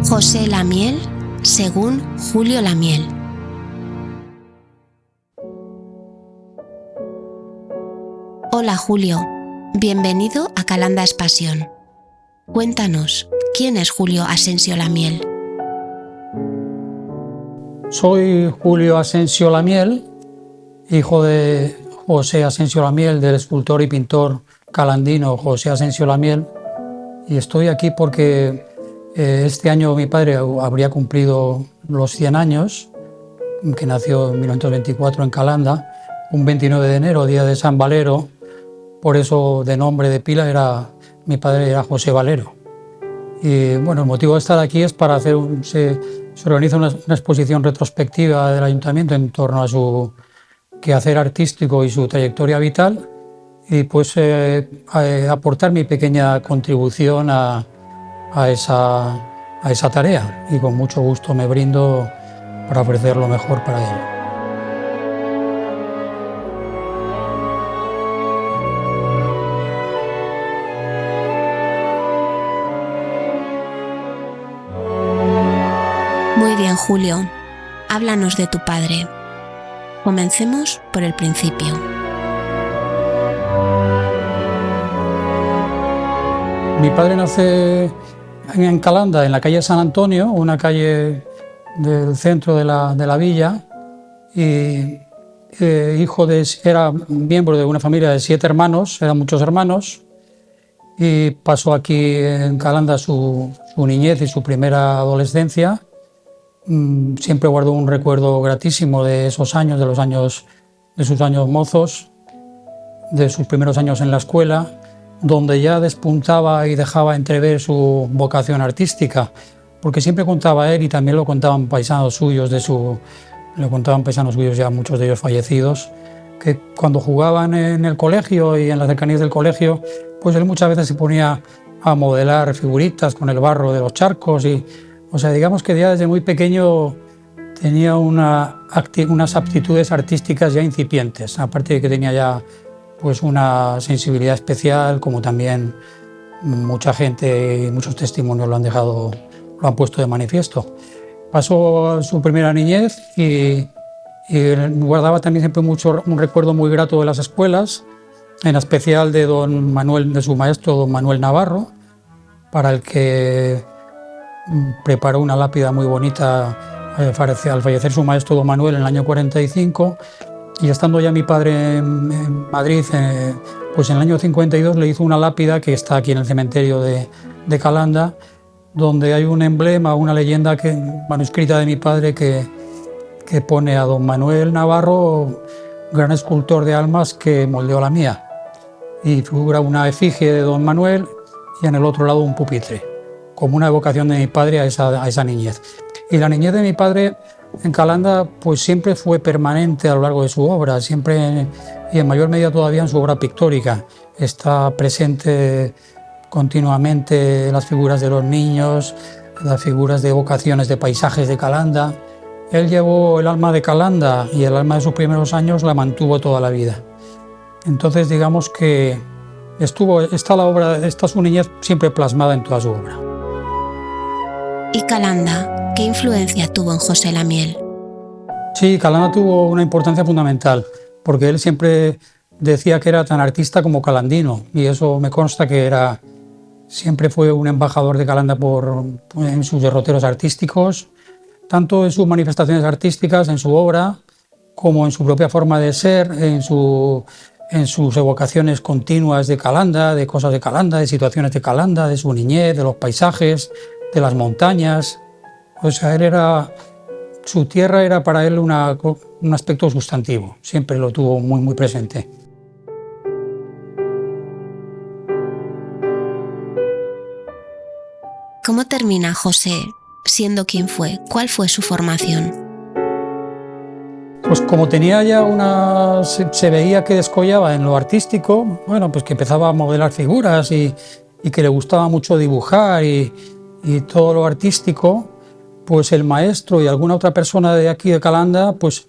José Lamiel, según Julio Lamiel. Hola Julio, bienvenido a Calanda es Pasión. Cuéntanos, ¿quién es Julio Asensio Lamiel? Soy Julio Asensio Lamiel, hijo de José Asensio Lamiel, del escultor y pintor calandino José Asensio Lamiel, y estoy aquí porque este año mi padre habría cumplido los 100 años, que nació en 1924 en Calanda, un 29 de enero, día de San Valero. Por eso de nombre de pila mi padre era José Valero. Y bueno, el motivo de estar aquí es para hacer se organiza una exposición retrospectiva del ayuntamiento en torno a su quehacer artístico y su trayectoria vital, y pues aportar mi pequeña contribución a esa tarea, y con mucho gusto me brindo para ofrecer lo mejor para ello. Muy bien, Julio. Háblanos de tu padre. Comencemos por el principio. Mi padre nace en Calanda, en la calle San Antonio, una calle del centro de la villa, y era miembro de una familia de 7 hermanos, eran muchos hermanos, y pasó aquí en Calanda su niñez y su primera adolescencia. Siempre guardo un recuerdo gratísimo de esos años, de sus años mozos, de sus primeros años en la escuela, donde ya despuntaba y dejaba entrever su vocación artística, porque siempre contaba él, y también lo contaban paisanos suyos ya muchos de ellos fallecidos, que cuando jugaban en el colegio y en las cercanías del colegio, pues él muchas veces se ponía a modelar figuritas con el barro de los charcos, o sea, digamos que ya desde muy pequeño tenía unas aptitudes artísticas ya incipientes, aparte de que tenía ya pues una sensibilidad especial, como también mucha gente y muchos testimonios lo han puesto de manifiesto. Pasó su primera niñez y guardaba también siempre un recuerdo muy grato de las escuelas, en especial de su maestro don Manuel Navarro, para el que preparó una lápida muy bonita al fallecer su maestro don Manuel en el año 45. Y estando ya mi padre en Madrid, pues en el año 52 le hizo una lápida que está aquí en el cementerio de Calanda, donde hay un emblema, una leyenda manuscrita de mi padre que pone a don Manuel Navarro, gran escultor de almas que moldeó la mía. Y figura una efigie de don Manuel y en el otro lado un pupitre, como una evocación de mi padre a esa niñez. Y la niñez de mi padre en Calanda pues siempre fue permanente a lo largo de su obra, siempre, y en mayor medida todavía en su obra pictórica. Está presente continuamente las figuras de los niños, las figuras de evocaciones de paisajes de Calanda. Él llevó el alma de Calanda y el alma de sus primeros años la mantuvo toda la vida. Entonces digamos que está su niñez siempre plasmada en toda su obra. ¿Y Calanda, qué influencia tuvo en José Lamiel? Sí, Calanda tuvo una importancia fundamental, porque él siempre decía que era tan artista como calandino, y eso me consta que siempre fue un embajador de Calanda en sus derroteros artísticos, tanto en sus manifestaciones artísticas, en su obra, como en su propia forma de ser, en sus evocaciones continuas de Calanda, de cosas de Calanda, de situaciones de Calanda, de su niñez, de los paisajes, de las montañas. O sea, su tierra era para él un aspecto sustantivo, siempre lo tuvo muy, muy presente. ¿Cómo termina José siendo quien fue? ¿Cuál fue su formación? pues como tenía ya se veía que descollaba en lo artístico, bueno, pues que empezaba a modelar figuras y que le gustaba mucho dibujar y todo lo artístico, pues el maestro y alguna otra persona de aquí de Calanda, pues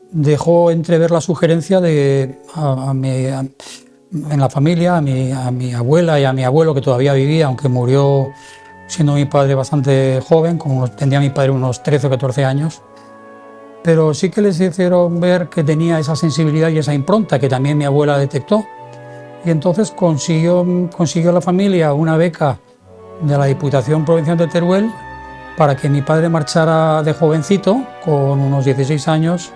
dejó entrever la sugerencia de en la familia, a mi abuela y a mi abuelo, que todavía vivía, aunque murió siendo mi padre bastante joven, tendría mi padre unos 13 o 14 años, pero sí que les hicieron ver que tenía esa sensibilidad y esa impronta que también mi abuela detectó. Y entonces consiguió la familia una beca de la Diputación Provincial de Teruel para que mi padre marchara de jovencito, con unos 16 años,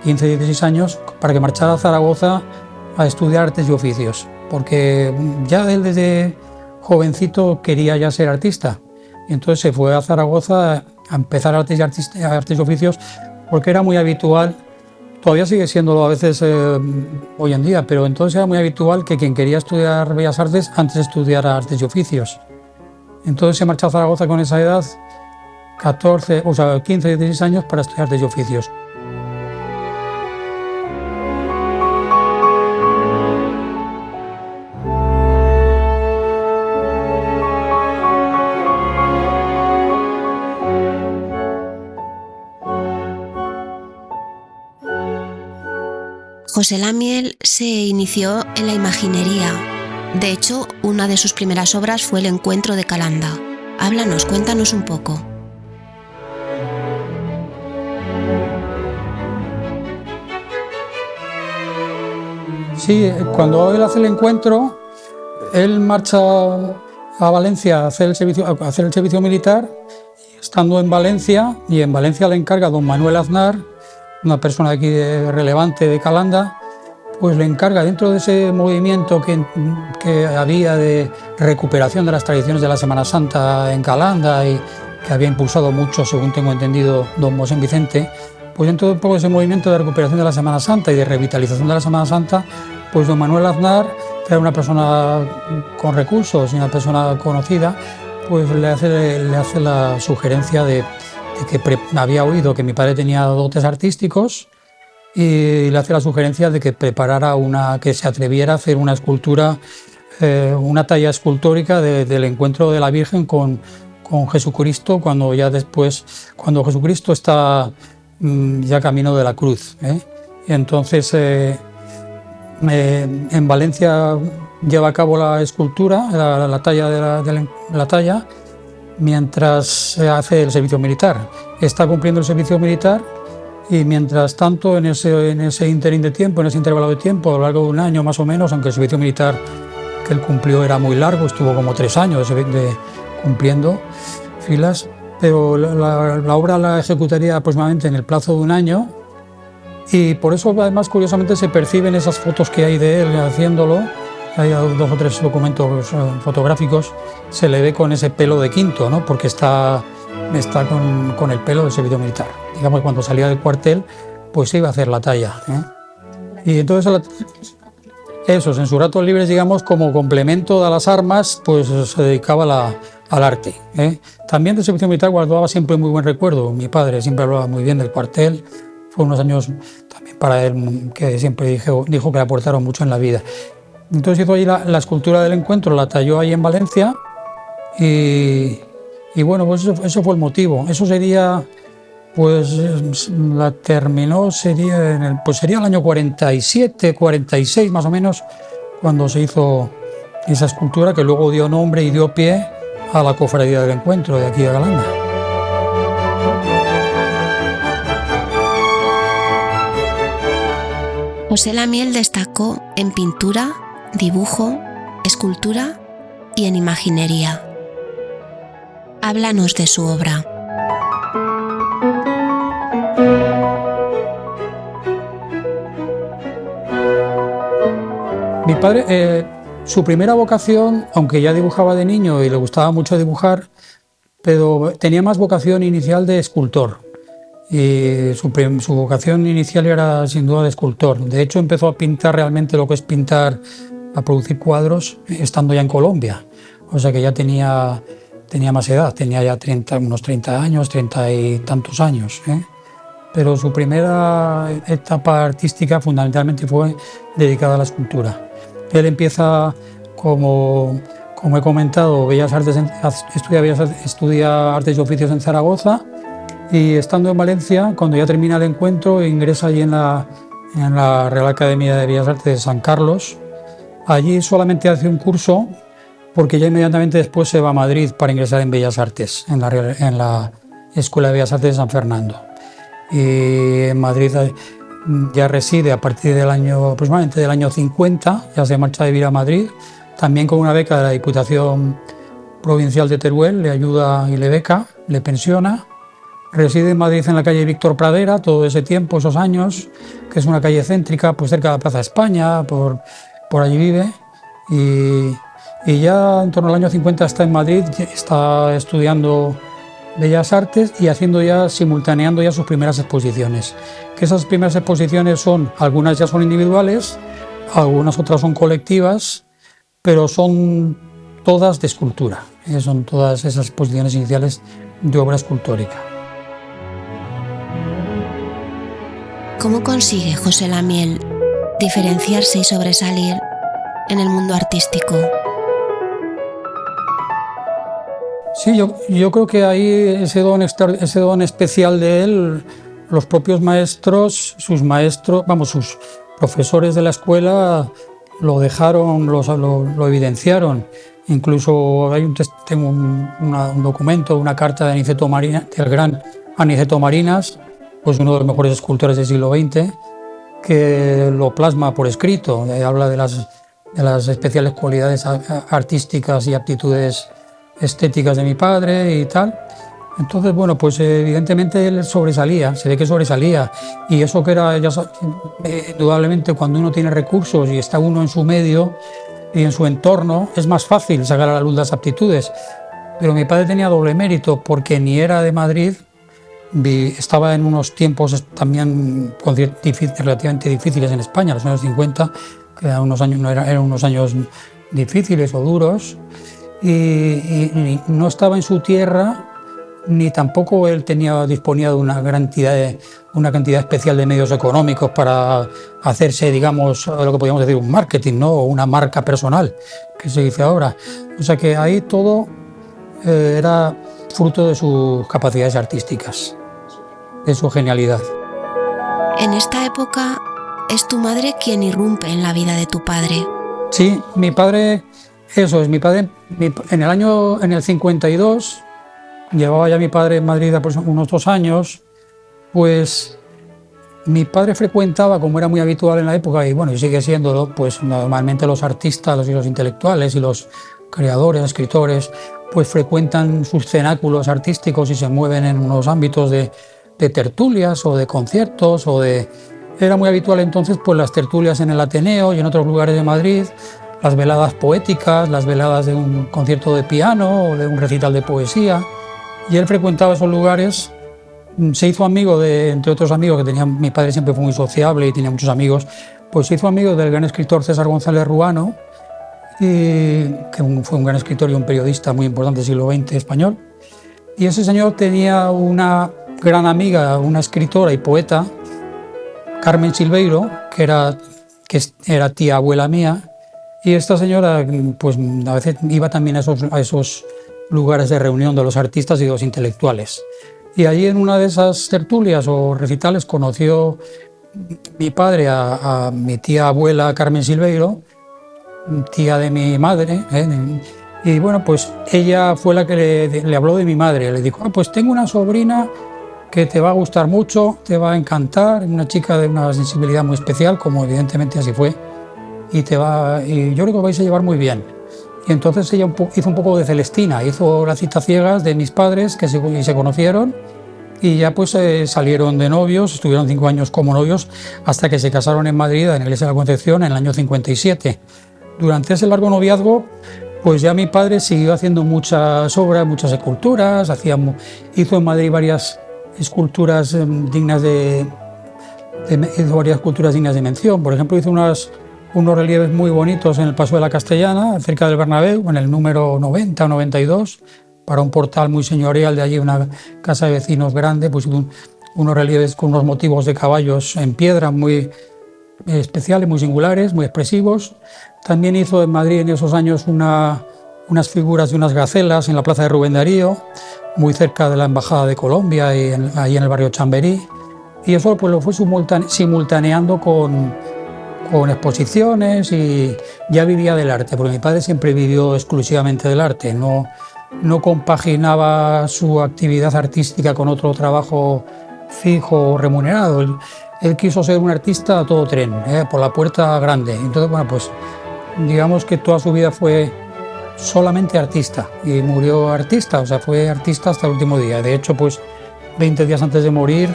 15, 16 años, para que marchara a Zaragoza a estudiar artes y oficios, porque ya él desde jovencito quería ya ser artista. Y entonces se fue a Zaragoza a empezar artes y oficios, porque era muy habitual, todavía sigue siéndolo a veces hoy en día, pero entonces era muy habitual que quien quería estudiar Bellas Artes antes estudiara artes y oficios. Entonces se marchó a Zaragoza con esa edad, 15, 16 años, para estudiar artes y oficios. José Lamiel se inició en la imaginería. De hecho, una de sus primeras obras fue El Encuentro de Calanda. Háblanos, cuéntanos un poco. Sí, cuando él hace el encuentro, él marcha a Valencia a hacer el servicio militar. Estando en Valencia le encarga a don Manuel Aznar, una persona aquí relevante de Calanda, pues le encarga, dentro de ese movimiento que había de recuperación de las tradiciones de la Semana Santa en Calanda y que había impulsado mucho, según tengo entendido, don Mosén Vicente, pues dentro de ese movimiento de recuperación de la Semana Santa y de revitalización de la Semana Santa, pues don Manuel Aznar, que era una persona con recursos y una persona conocida, pues le hace la sugerencia de que había oído que mi padre tenía dotes artísticos, y le hace la sugerencia de que preparara que se atreviera a hacer una escultura, una talla escultórica del encuentro de la Virgen con Jesucristo, cuando Jesucristo está ya camino de la cruz. Y entonces en Valencia lleva a cabo la escultura, la talla, mientras se hace el servicio militar. Está cumpliendo el servicio militar. Y mientras tanto, en ese ínterin de tiempo, en ese intervalo de tiempo, a lo largo de un año más o menos, aunque el servicio militar que él cumplió era muy largo, estuvo como 3 años cumpliendo filas, pero la obra la ejecutaría aproximadamente en el plazo de un año, y por eso además curiosamente se perciben esas fotos que hay de él haciéndolo. Hay 2 o 3 documentos fotográficos, se le ve con ese pelo de quinto, ¿no? Porque está con el pelo del servicio militar. Digamos, cuando salía del cuartel, pues se iba a hacer la talla. Y entonces, eso, en sus ratos libres, digamos, como complemento a las armas, pues se dedicaba al arte. También del servicio militar guardaba siempre muy buen recuerdo. Mi padre siempre hablaba muy bien del cuartel. Fue unos años también para él que siempre dijo que le aportaron mucho en la vida. Entonces hizo ahí la escultura del encuentro, la talló ahí en Valencia, y bueno, pues eso fue el motivo. Eso sería, pues la terminó, sería el año 47, 46 más o menos, cuando se hizo esa escultura que luego dio nombre y dio pie a la Cofradía del Encuentro de aquí de Calanda. José Lamiel destacó en pintura, dibujo, escultura y en imaginería. Háblanos de su obra. Mi padre, su primera vocación, aunque ya dibujaba de niño y le gustaba mucho dibujar, pero tenía más vocación inicial de escultor. Y su vocación inicial era sin duda de escultor. De hecho, empezó a pintar realmente lo que es pintar, a producir cuadros, estando ya en Colombia. O sea que ya tenía más edad, tenía ya unos 30 años, 30 y tantos años. pero su primera etapa artística fundamentalmente fue dedicada a la escultura. Él empieza como he comentado, estudia Artes y Oficios en Zaragoza, y estando en Valencia, cuando ya termina el encuentro, ingresa allí en la Real Academia de Bellas Artes de San Carlos. Allí solamente hace un curso, porque ya inmediatamente después se va a Madrid para ingresar en Bellas Artes, en la Escuela de Bellas Artes de San Fernando. Y en Madrid ya reside a partir aproximadamente del año 50, ya se marcha a vivir a Madrid, también con una beca de la Diputación Provincial de Teruel, le ayuda y le beca, le pensiona. Reside en Madrid en la calle Víctor Pradera todo ese tiempo, esos años, que es una calle céntrica, pues cerca de la Plaza España, por allí vive. Y ya en torno al año 50 está en Madrid, está estudiando Bellas Artes y simultaneando sus primeras exposiciones. Que esas primeras exposiciones algunas ya son individuales, algunas otras son colectivas, pero son todas de escultura. Son todas esas exposiciones iniciales de obra escultórica. ¿Cómo consigue José Lamiel diferenciarse y sobresalir en el mundo artístico? Sí, yo creo que ahí ese don especial de él, los propios maestros, sus profesores de la escuela lo dejaron, lo evidenciaron. Incluso tengo un documento, una carta de del gran Aniceto Marinas, pues uno de los mejores escultores del siglo XX, que lo plasma por escrito, habla de las especiales cualidades artísticas y aptitudes estéticas de mi padre y tal. Entonces, bueno, pues evidentemente él sobresalía, se ve que sobresalía, y eso que era, indudablemente, cuando uno tiene recursos y está uno en su medio y en su entorno, es más fácil sacar a la luz las aptitudes. Pero mi padre tenía doble mérito, porque ni era de Madrid, estaba en unos tiempos también relativamente difíciles en España, los años 50, que eran unos años difíciles o duros, y no estaba en su tierra, ni tampoco él disponía de una cantidad especial de medios económicos para hacerse, digamos, lo que podríamos decir un marketing, ¿no? O una marca personal, que se dice ahora. O sea que ahí todo era fruto de sus capacidades artísticas, de su genialidad. En esta época es tu madre quien irrumpe en la vida de tu padre. Sí, mi padre, en el 52, llevaba ya mi padre en Madrid unos 2 años, pues mi padre frecuentaba, como era muy habitual en la época, y bueno, y sigue siéndolo, pues normalmente los artistas y los intelectuales y los creadores, escritores, pues frecuentan sus cenáculos artísticos y se mueven en unos ámbitos de tertulias o de conciertos Era muy habitual entonces pues las tertulias en el Ateneo y en otros lugares de Madrid, las veladas poéticas, las veladas de un concierto de piano o de un recital de poesía, y él frecuentaba esos lugares. Se hizo amigo entre otros amigos que tenía, mi padre siempre fue muy sociable y tenía muchos amigos, pues se hizo amigo del gran escritor César González Ruano, que fue un gran escritor y un periodista muy importante del siglo XX español. Y ese señor tenía una gran amiga, una escritora y poeta, Carmen Silveiro, que era tía abuela mía, y esta señora pues a veces iba también a esos lugares de reunión de los artistas y de los intelectuales. Y allí en una de esas tertulias o recitales conoció mi padre a mi tía abuela Carmen Silveiro, tía de mi madre, y bueno, pues ella fue la que le habló de mi madre. Le dijo, pues tengo una sobrina que te va a gustar mucho, te va a encantar, una chica de una sensibilidad muy especial, como evidentemente así fue, y yo creo que vais a llevar muy bien. Y entonces ella hizo un poco de Celestina, hizo la cita ciegas de mis padres, que se conocieron, y ya pues salieron de novios, estuvieron 5 años como novios, hasta que se casaron en Madrid, en la Iglesia de la Concepción, en el año 57. Durante ese largo noviazgo, pues ya mi padre siguió haciendo muchas obras, muchas esculturas, hizo en Madrid varias esculturas dignas de mención. Por ejemplo, hizo unos relieves muy bonitos en el Paso de la Castellana, cerca del Bernabéu, en el número 90 o 92, para un portal muy señorial de allí, una casa de vecinos grande, pues unos relieves con unos motivos de caballos en piedra muy especiales, muy singulares, muy expresivos. También hizo en Madrid en esos años unas figuras de unas gacelas en la plaza de Rubén Darío, muy cerca de la Embajada de Colombia y ahí en el barrio Chamberí. Y eso pues lo fue simultaneando con exposiciones, y ya vivía del arte, porque mi padre siempre vivió exclusivamente del arte, no compaginaba su actividad artística con otro trabajo fijo o remunerado. Él quiso ser un artista a todo tren, por la puerta grande. Entonces, bueno, pues digamos que toda su vida fue solamente artista y murió artista, o sea, fue artista hasta el último día. De hecho, pues 20 días antes de morir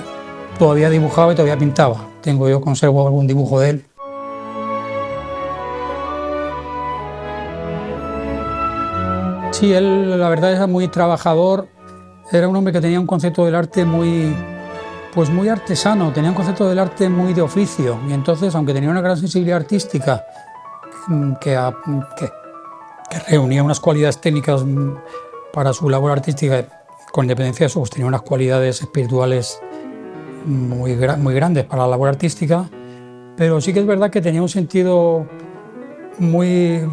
todavía dibujaba y todavía pintaba. Conservo algún dibujo de él. Sí, él la verdad era muy trabajador, era un hombre que tenía un concepto del arte muy artesano, tenía un concepto del arte muy de oficio, y entonces, aunque tenía una gran sensibilidad artística que reunía unas cualidades técnicas para su labor artística, con independencia de eso, pues tenía unas cualidades espirituales muy grandes para la labor artística, pero sí que es verdad que tenía un sentido muy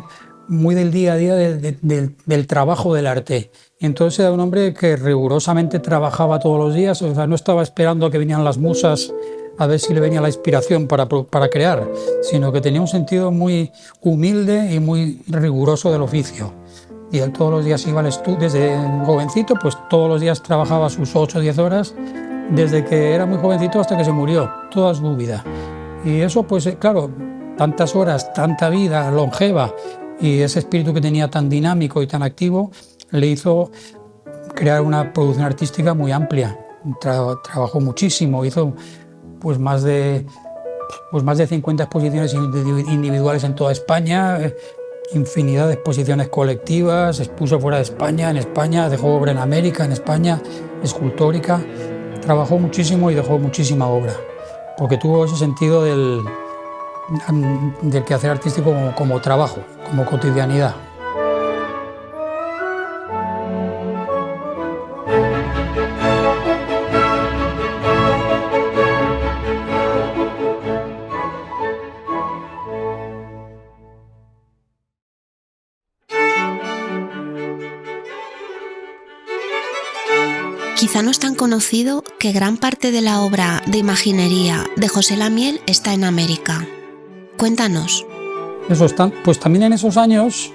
del día a día del trabajo del arte. Y entonces era un hombre que rigurosamente trabajaba todos los días, o sea, no estaba esperando a que vinieran las musas a ver si le venía la inspiración para crear, sino que tenía un sentido muy humilde y muy riguroso del oficio. Y él todos los días iba al estudio, desde jovencito, pues todos los días trabajaba sus 8 o 10 horas, desde que era muy jovencito hasta que se murió, toda su vida. Y eso, pues claro, tantas horas, tanta vida longeva, y ese espíritu que tenía tan dinámico y tan activo le hizo crear una producción artística muy amplia. Trabajó muchísimo, hizo pues más de 50 exposiciones individuales en toda España, infinidad de exposiciones colectivas, expuso fuera de España, en España, dejó obra en América, en España, escultórica. Trabajó muchísimo y dejó muchísima obra, porque tuvo ese sentido del quehacer artístico como trabajo, como cotidianidad. Quizá no es tan conocido que gran parte de la obra de imaginería de José Lamiel está en América. Cuéntanos. Eso está, pues también en esos años,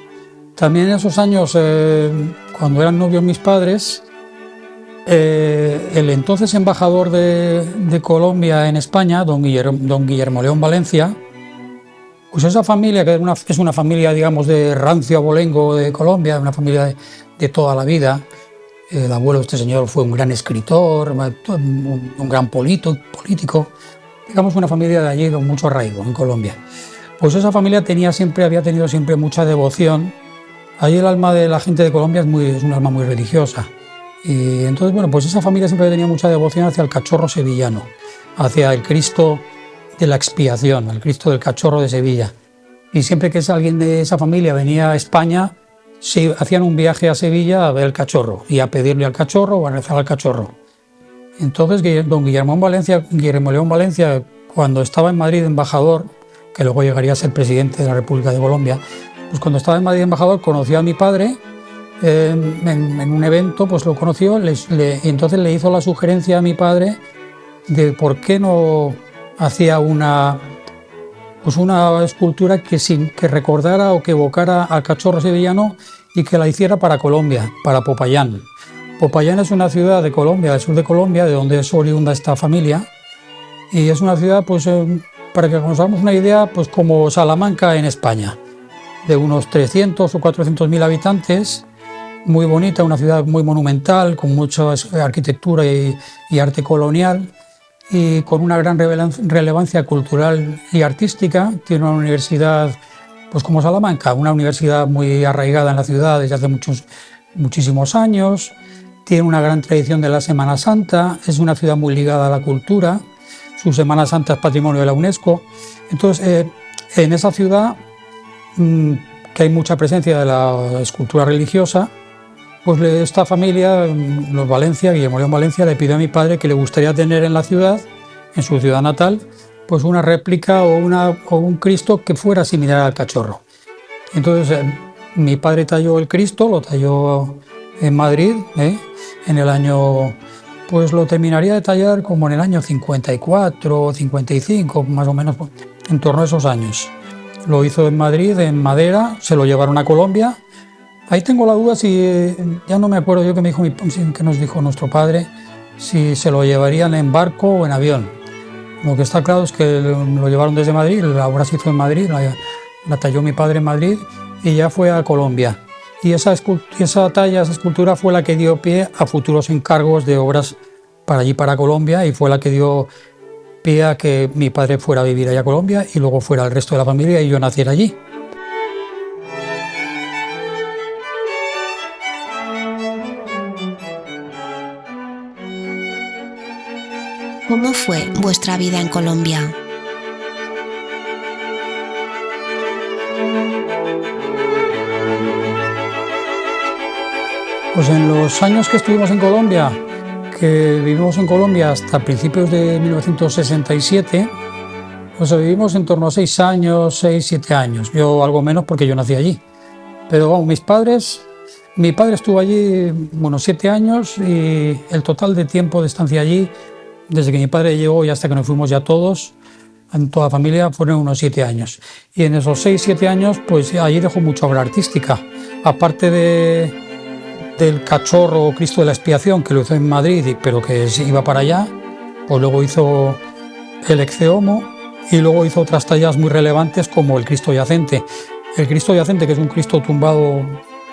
cuando eran novios mis padres, el entonces embajador de Colombia en España, don Guillermo León Valencia, pues esa familia, que es una familia, digamos, de rancio abolengo de Colombia, una familia de toda la vida. El abuelo de este señor fue un gran escritor, un gran político, digamos una familia de allí con mucho arraigo en Colombia. Pues esa familia había tenido siempre mucha devoción. Allí el alma de la gente de Colombia es un alma muy religiosa. Y entonces, bueno, pues esa familia siempre tenía mucha devoción hacia el cachorro sevillano, hacia el Cristo de la expiación, el Cristo del cachorro de Sevilla. Y siempre que alguien de esa familia venía a España, sí, hacían un viaje a Sevilla a ver el cachorro y a pedirle al cachorro o a rezar al cachorro. Entonces, don Guillermo León Valencia, cuando estaba en Madrid embajador, que luego llegaría a ser presidente de la República de Colombia, pues cuando estaba en Madrid embajador conoció a mi padre en un evento, pues lo conoció, y entonces le hizo la sugerencia a mi padre de por qué no hacía una escultura que recordara o que evocara al cachorro sevillano y que la hiciera para Colombia, para Popayán. Popayán es una ciudad de Colombia, del sur de Colombia, de donde es oriunda esta familia, y es una ciudad, pues, para que nos hagamos una idea, pues como Salamanca en España, de unos 300 o 400.000 habitantes, muy bonita, una ciudad muy monumental, con mucha arquitectura y arte colonial, y con una gran relevancia cultural y artística. Tiene una universidad, pues como Salamanca, una universidad muy arraigada en la ciudad desde hace muchísimos años. Tiene una gran tradición de la Semana Santa, es una ciudad muy ligada a la cultura, su Semana Santa es patrimonio de la UNESCO. Entonces, en esa ciudad, que hay mucha presencia de la escultura religiosa, Pues esta familia, los Valencia, Guillermo León Valencia, le pidió a mi padre que le gustaría tener en la ciudad, en su ciudad natal, pues una réplica o un Cristo que fuera similar al cachorro. Entonces mi padre talló el Cristo, lo talló en Madrid, en el año, pues lo terminaría de tallar como en el año 54 o 55, más o menos, en torno a esos años. Lo hizo en Madrid, en madera, se lo llevaron a Colombia. Ahí tengo la duda si, ya no me acuerdo yo que nos dijo nuestro padre, si se lo llevarían en barco o en avión. Lo que está claro es que lo llevaron desde Madrid, la obra se hizo en Madrid, la talló mi padre en Madrid y ya fue a Colombia. Y esa escultura fue la que dio pie a futuros encargos de obras para allí, para Colombia, y fue la que dio pie a que mi padre fuera a vivir allá a Colombia y luego fuera el resto de la familia y yo naciera allí. ¿Cómo fue vuestra vida en Colombia? Pues en los años que estuvimos en Colombia, que vivimos en Colombia hasta principios de 1967, pues vivimos en torno a 6 años, 6, 7 años. Yo algo menos porque yo nací allí. Pero vamos, mi padre estuvo allí, 7 años, y el total de tiempo de estancia allí, desde que mi padre llegó y hasta que nos fuimos ya todos, en toda la familia, fueron unos 7 años. Y en esos 6, 7 años, pues allí dejó mucha obra artística. Aparte del cachorro Cristo de la Expiación, que lo hizo en Madrid, pero que iba para allá, pues luego hizo el Ecce Homo y luego hizo otras tallas muy relevantes como el Cristo Yacente. El Cristo Yacente, que es un Cristo tumbado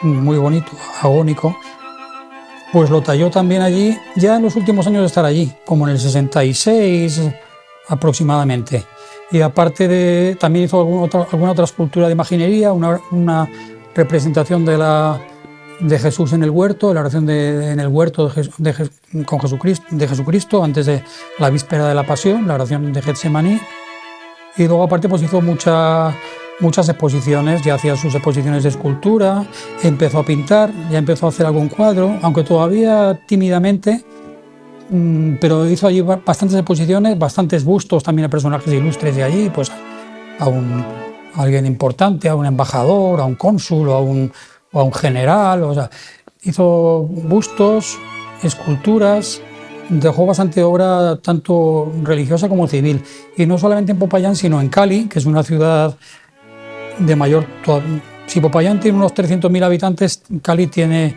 muy bonito, agónico, pues lo talló también allí, ya en los últimos años de estar allí, como en el 66 aproximadamente. Y aparte también hizo alguna otra escultura de imaginería, una representación de Jesús en el huerto, la oración en el huerto con Jesucristo, antes de la víspera de la Pasión, la oración de Getsemaní. Y luego aparte pues hizo muchas exposiciones, ya hacía sus exposiciones de escultura, empezó a pintar, ya empezó a hacer algún cuadro, aunque todavía tímidamente, pero hizo allí bastantes exposiciones, bastantes bustos también a personajes ilustres de allí, pues a alguien importante, a un embajador, a un cónsul o a un general, o sea, hizo bustos, esculturas, dejó bastante obra tanto religiosa como civil, y no solamente en Popayán, sino en Cali, que es una ciudad de mayor... Si Popayán tiene unos 300.000 habitantes, Cali tiene,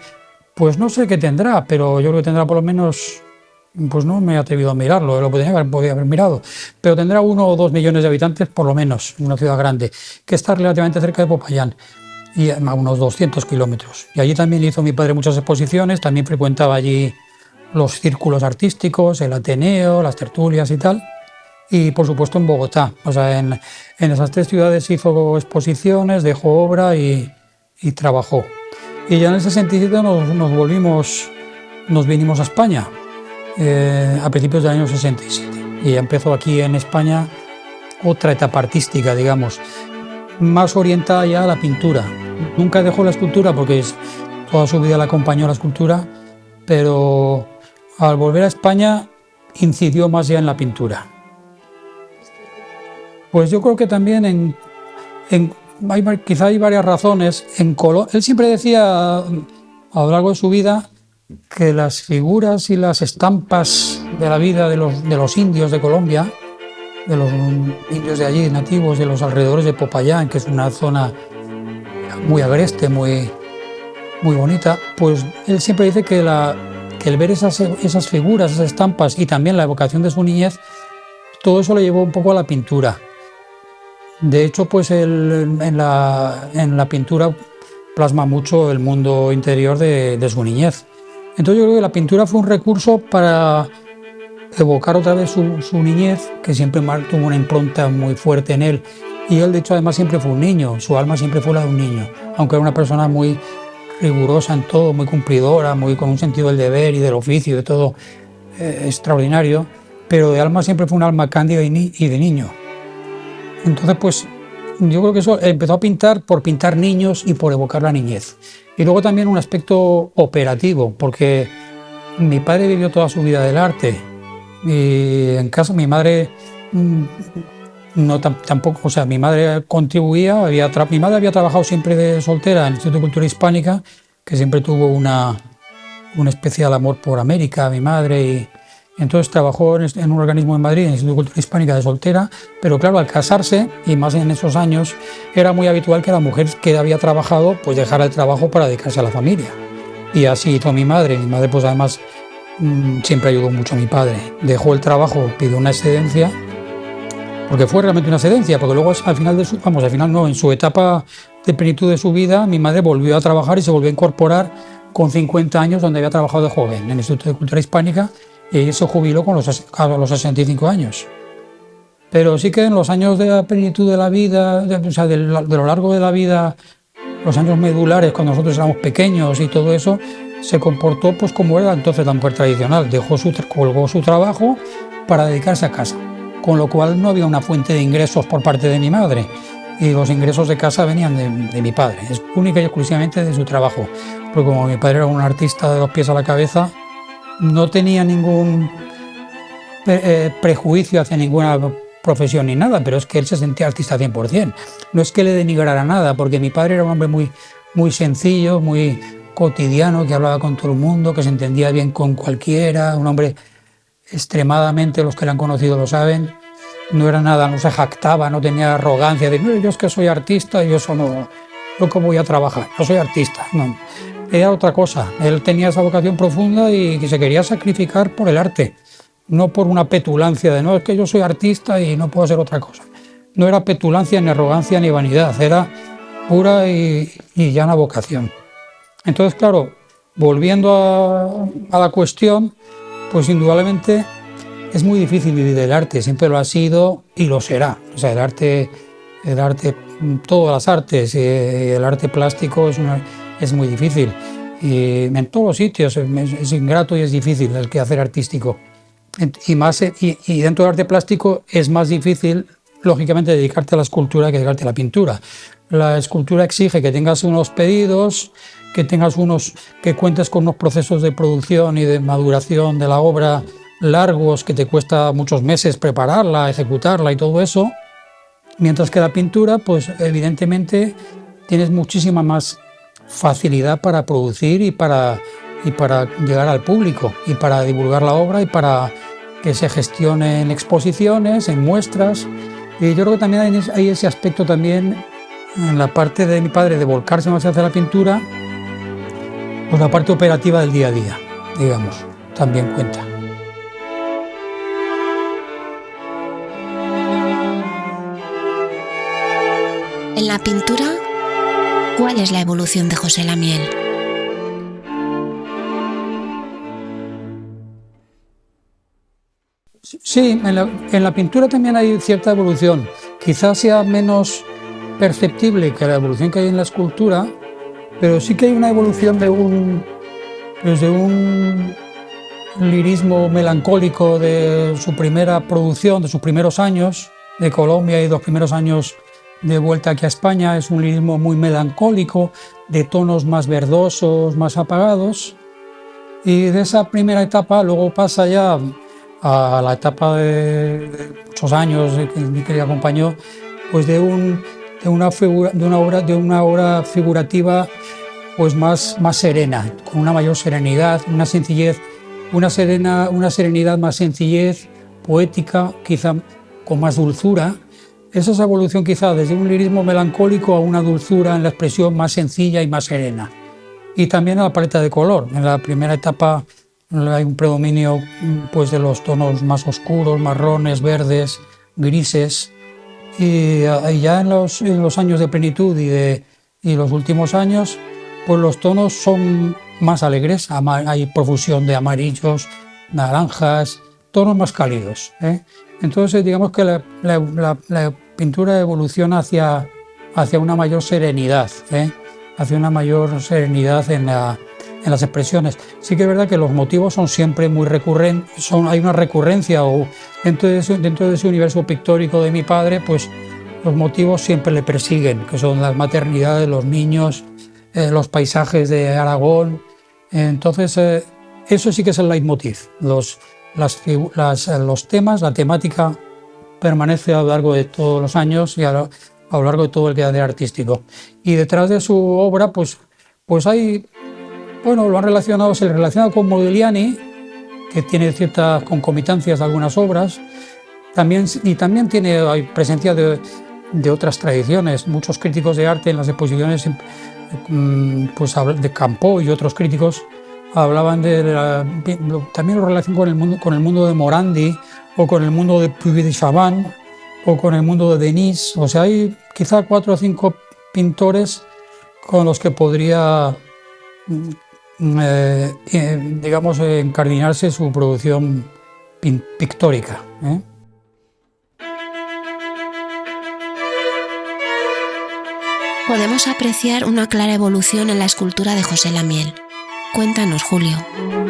pues no sé qué tendrá, pero yo creo que tendrá por lo menos, pues no me he atrevido a mirarlo, lo podía haber mirado, pero tendrá 1 o 2 millones de habitantes por lo menos, una ciudad grande, que está relativamente cerca de Popayán, y a unos 200 kilómetros. Y allí también hizo mi padre muchas exposiciones, también frecuentaba allí los círculos artísticos, el Ateneo, las tertulias y tal, y por supuesto en Bogotá. O sea, en esas 3 ciudades hizo exposiciones, dejó obra y trabajó. Y ya en el 67 nos vinimos a España, a principios del año 67. Y ya empezó aquí en España otra etapa artística, digamos, más orientada ya a la pintura. Nunca dejó la escultura porque toda su vida la acompañó la escultura, pero al volver a España incidió más ya en la pintura. Pues yo creo que también quizá hay varias razones. Él siempre decía a lo largo de su vida que las figuras y las estampas de la vida de los indios de Colombia, de los indios de allí, nativos de los alrededores de Popayán, que es una zona muy agreste, muy bonita, pues él siempre dice que el ver esas figuras, esas estampas y también la evocación de su niñez, todo eso le llevó un poco a la pintura. De hecho, pues él en la pintura plasma mucho el mundo interior de su niñez. Entonces yo creo que la pintura fue un recurso para evocar otra vez su niñez, que siempre tuvo una impronta muy fuerte en él. Y él, de hecho, además siempre fue un niño, su alma siempre fue la de un niño, aunque era una persona muy rigurosa en todo, muy cumplidora, muy con un sentido del deber y del oficio, de todo extraordinario, pero de alma siempre fue un alma cándida y de niño. Entonces, pues, yo creo que eso empezó a pintar por pintar niños y por evocar la niñez. Y luego también un aspecto operativo, porque mi padre vivió toda su vida del arte y en casa mi madre no tampoco, o sea, mi madre contribuía, mi madre había trabajado siempre de soltera en el Instituto de Cultura Hispánica, que siempre tuvo un especial amor por América, mi madre, y entonces trabajó en un organismo en Madrid, en el Instituto de Cultura Hispánica de soltera, pero claro, al casarse, y más en esos años, era muy habitual que la mujer que había trabajado pues dejara el trabajo para dedicarse a la familia. Y así hizo mi madre pues además siempre ayudó mucho a mi padre. Dejó el trabajo, pidió una excedencia, porque fue realmente una excedencia, porque luego al final no, en su etapa de plenitud de su vida, mi madre volvió a trabajar y se volvió a incorporar con 50 años, donde había trabajado de joven en el Instituto de Cultura Hispánica, y se jubiló a los 65 años. Pero sí que en los años de la plenitud de la vida, de lo largo de la vida, los años medulares, cuando nosotros éramos pequeños y todo eso, se comportó pues como era entonces la mujer tradicional. Colgó su trabajo para dedicarse a casa, con lo cual no había una fuente de ingresos por parte de mi madre, y los ingresos de casa venían de mi padre, es única y exclusivamente de su trabajo, porque como mi padre era un artista de los pies a la cabeza, no tenía ningún prejuicio hacia ninguna profesión ni nada, pero es que él se sentía artista 100%. No es que le denigrara nada, porque mi padre era un hombre muy sencillo, muy cotidiano, que hablaba con todo el mundo, que se entendía bien con cualquiera, un hombre extremadamente, los que le han conocido lo saben, no era nada, no se jactaba, no tenía arrogancia de yo es que soy artista y yo solo loco voy a trabajar, no soy artista, no. Era otra cosa, él tenía esa vocación profunda y que se quería sacrificar por el arte, no por una petulancia de no, es que yo soy artista y no puedo hacer otra cosa. No era petulancia, ni arrogancia, ni vanidad, era pura y llana vocación. Entonces, claro, volviendo a la cuestión, pues indudablemente es muy difícil vivir del arte, siempre lo ha sido y lo será. O sea, el arte, todas las artes, el arte plástico es muy difícil. Y en todos los sitios es ingrato y es difícil el quehacer artístico. Y dentro del arte plástico es más difícil, lógicamente, dedicarte a la escultura que dedicarte a la pintura. La escultura exige que tengas unos pedidos, que cuentes con unos procesos de producción y de maduración de la obra largos, que te cuesta muchos meses prepararla, ejecutarla y todo eso, mientras que la pintura, pues evidentemente tienes muchísima más facilidad para producir y para llegar al público y para divulgar la obra y para que se gestione en exposiciones, en muestras. Y yo creo que también hay ese aspecto también en la parte de mi padre de volcarse más hacia la pintura, pues la parte operativa del día a día, digamos, también cuenta. En la pintura, ¿cuál es la evolución de José Lamiel? Sí, en la pintura también hay cierta evolución. Quizás sea menos perceptible que la evolución que hay en la escultura, pero sí que hay una evolución desde un lirismo melancólico de su primera producción, de sus primeros años de Colombia y los primeros años de vuelta aquí a España. Es un lirismo muy melancólico, de tonos más verdosos, más apagados. Y de esa primera etapa luego pasa ya a la etapa de muchos años que le acompañó, pues de una obra figurativa pues más serena, con una mayor serenidad, una sencillez, una serenidad más sencillez, poética, quizá con más dulzura. Esa es la evolución quizá desde un lirismo melancólico a una dulzura en la expresión más sencilla y más serena. Y también a la paleta de color. En la primera etapa hay un predominio pues, de los tonos más oscuros, marrones, verdes, grises. Y ya en los años de plenitud y los últimos años, pues los tonos son más alegres. Hay profusión de amarillos, naranjas, tonos más cálidos, ¿eh? Entonces digamos que la pintura evoluciona hacia una mayor serenidad, ¿eh? Hacia una mayor serenidad en las expresiones. Sí que es verdad que los motivos son siempre muy recurrentes, hay una recurrencia, o dentro de ese universo pictórico de mi padre, pues los motivos siempre le persiguen, que son las maternidades, los niños, los paisajes de Aragón. Entonces, eso sí que es el leitmotiv. Los temas, la temática permanece a lo largo de todos los años y a lo largo de todo el quehacer artístico. Y detrás de su obra, pues hay, bueno, lo han relacionado, se le relaciona con Modigliani, que tiene ciertas concomitancias de algunas obras, y también hay presencia de otras tradiciones. Muchos críticos de arte en las exposiciones, pues de Campo y otros críticos, hablaban también lo relacionan con el mundo de Morandi, o con el mundo de Puy de Chavannes, o con el mundo de Denis. O sea, hay quizá 4 o 5 pintores con los que podría, digamos, encardinarse su producción pictórica. Podemos apreciar una clara evolución en la escultura de José Lamiel. Cuéntanos, Julio.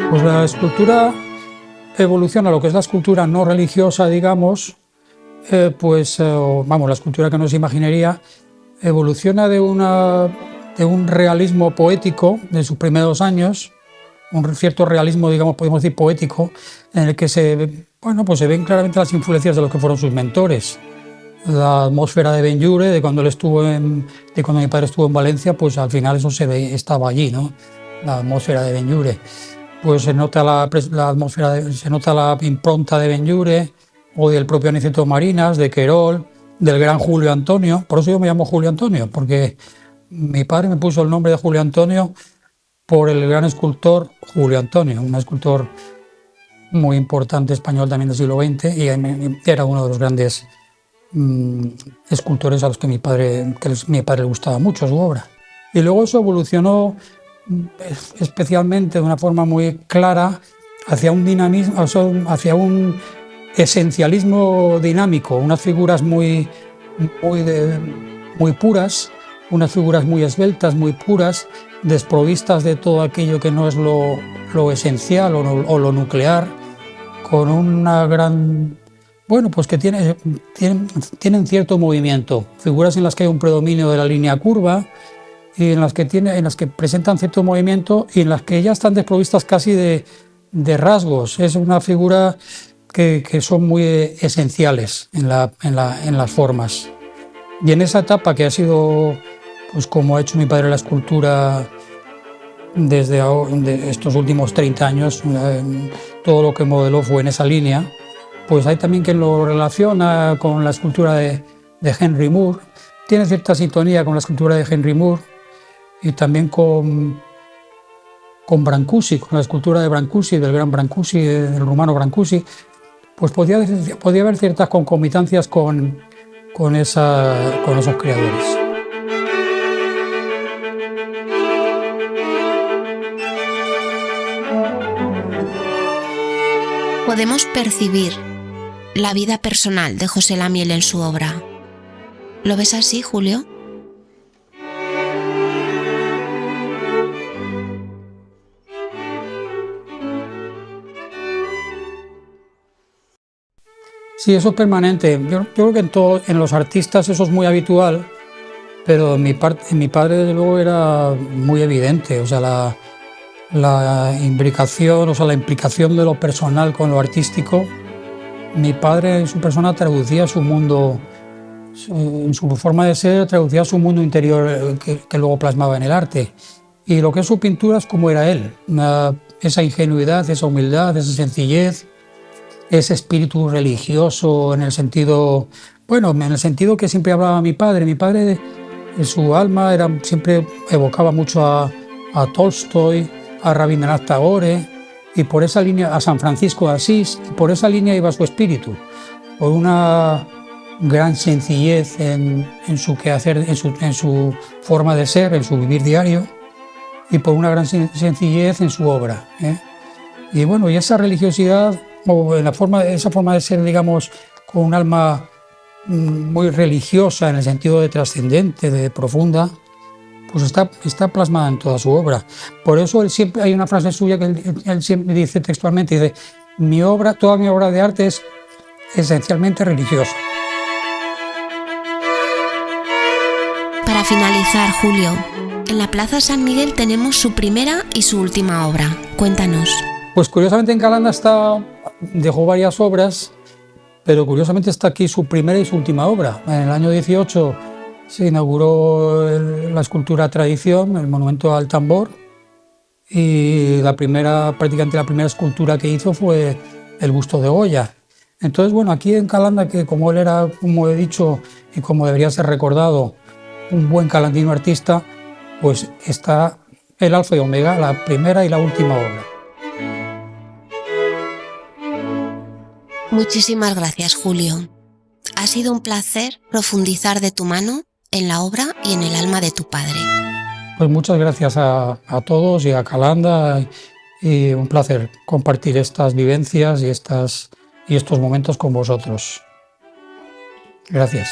Pues la escultura evoluciona, lo que es la escultura no religiosa, digamos, la escultura que nos imaginaría, evoluciona de un realismo poético de sus primeros años, un cierto realismo, digamos, podemos decir poético, en el que se ven claramente las influencias de los que fueron sus mentores. La atmósfera de Ben-Llull, de cuando mi padre estuvo en Valencia, pues al final eso estaba allí, ¿no? La atmósfera de Ben-Llull. Pues se nota la atmósfera, se nota la impronta de Ben-Llull, o del propio Aniceto Marinas, de Querol, del gran Julio Antonio. Por eso yo me llamo Julio Antonio, porque mi padre me puso el nombre de Julio Antonio por el gran escultor Julio Antonio, un escultor muy importante español también del siglo XX, y era uno de los grandes escultores a los que mi padre le gustaba mucho su obra. Y luego eso evolucionó especialmente de una forma muy clara hacia un dinamismo, hacia un esencialismo dinámico, unas figuras muy puras, unas figuras muy esbeltas, muy puras, desprovistas de todo aquello que no es lo esencial o lo nuclear, con una gran... pues que tienen cierto movimiento, figuras en las que hay un predominio de la línea curva, y en las que presentan cierto movimiento y en las que ya están desprovistas casi de rasgos. Es una figura que son muy esenciales en las formas. Y en esa etapa, que ha sido, pues como ha hecho mi padre la escultura desde estos últimos 30 años, todo lo que modeló fue en esa línea, pues hay también quien lo relaciona con la escultura de Henry Moore. Tiene cierta sintonía con la escultura de Henry Moore, y también con Brancusi, con la escultura de Brancusi, del gran Brancusi, del rumano Brancusi. Pues podía haber ciertas concomitancias con esos creadores. Podemos percibir la vida personal de José Lamiel en su obra. ¿Lo ves así, Julio? Sí, eso es permanente. Yo creo que en los artistas eso es muy habitual, pero en mi padre desde luego era muy evidente. O sea, la imbricación, o sea, la implicación de lo personal con lo artístico. Mi padre en su persona traducía su mundo, en su forma de ser, traducía su mundo interior que luego plasmaba en el arte. Y lo que es su pintura es como era él, esa ingenuidad, esa humildad, esa sencillez, ese espíritu religioso en el sentido que siempre hablaba mi padre. Mi padre, en su alma, siempre evocaba mucho a Tolstoy, a Rabindranath Tagore, y por esa línea, a San Francisco de Asís, y por esa línea iba su espíritu, por una gran sencillez en su quehacer, en su forma de ser, en su vivir diario, y por una gran sencillez en su obra. Y bueno, y esa religiosidad, o esa forma de ser, digamos, con un alma muy religiosa en el sentido de trascendente, de profunda, pues está plasmada en toda su obra. Por eso hay una frase suya que él siempre dice textualmente, dice: toda mi obra de arte es esencialmente religiosa. Para finalizar, Julio, en la Plaza San Miguel tenemos su primera y su última obra. Cuéntanos. Pues curiosamente en Calanda dejó varias obras, pero curiosamente está aquí su primera y su última obra. En el año 18 se inauguró la escultura Tradición, el monumento al tambor, y prácticamente la primera escultura que hizo fue el busto de Goya. Entonces, bueno, aquí en Calanda, que como él era, como he dicho, y como debería ser recordado, un buen calandino artista, pues está el alfa y omega, la primera y la última obra. Muchísimas gracias, Julio. Ha sido un placer profundizar de tu mano en la obra y en el alma de tu padre. Pues muchas gracias a todos y a Calanda, y un placer compartir estas vivencias y estos momentos con vosotros. Gracias.